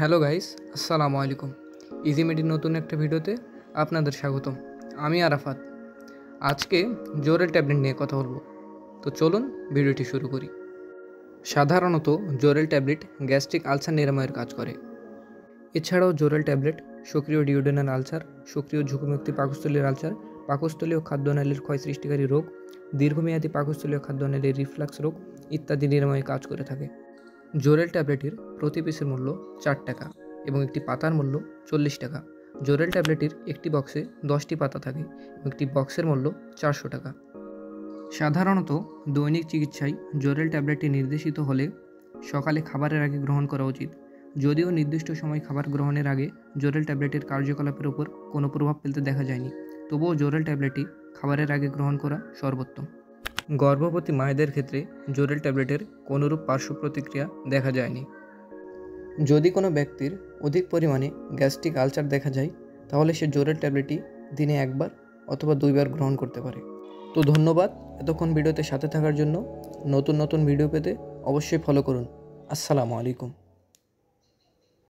Hello guys, আসসালামু আলাইকুম। Easy মেডির নতুন একটা ভিডিওতে আপনাদের স্বাগতম। আমি আরাফাত। আজকে জোরেল ট্যাবলেট নিয়ে কথা বলবো। তো চলুন ভিডিওটি শুরু করি। সাধারণত জোরেল ট্যাবলেট গ্যাস্ট্রিক আলসার নিরাময়ের কাজ করে। এছাড়াও জোরেল ট্যাবলেট সক্রিয় ডিওডেনাল আলসার, সক্রিয় ঝুঁকিমুক্ত পাকস্থলীর আলসার, পাকস্থলীয় খাদ্যনালীর ক্ষয় সৃষ্টিকারী রোগ, দীর্ঘমেয়াদী পাকস্থলীয় খাদ্যনালীর রিফ্লাক্স রোগ ইত্যাদি নিরাময়ে কাজ করে থাকে। জোরেল ট্যাবলেটের প্রতি পিসের মূল্য 4 টাকা এবং একটি পাতার মূল্য 40 টাকা। জোরেল ট্যাবলেটের একটি বক্সে 10টি পাতা থাকে এবং একটি বক্সের মূল্য 400 টাকা। সাধারণত দৈনিক চিকিৎসায় জোরেল ট্যাবলেটটি নির্দেশিত হলে সকালে খাবারের আগে গ্রহণ করা উচিত। যদিও নির্দিষ্ট সময় খাবার গ্রহণের আগে জোরেল ট্যাবলেটের কার্যকলাপের উপর কোনো প্রভাব ফেলতে দেখা যায়নি, তবুও জোরেল ট্যাবলেটটি খাবারের আগে গ্রহণ করা সর্বোত্তম। গর্ভবতী মায়েদের ক্ষেত্রে জোরেল ট্যাবলেটের কোনোরূপ পার্শ্ব প্রতিক্রিয়া দেখা যায়নি। যদি কোনো ব্যক্তির অধিক পরিমাণে গ্যাস্ট্রিক আলসার দেখা যায়, তাহলে সে জোরেল ট্যাবলেটটি দিনে একবার অথবা 2 বার গ্রহণ করতে পারে। তো ধন্যবাদ এতক্ষণ ভিডিওতে সাথে থাকার জন্য। নতুন ভিডিও পেতে অবশ্যই ফলো করুন। আসসালামু আলাইকুম।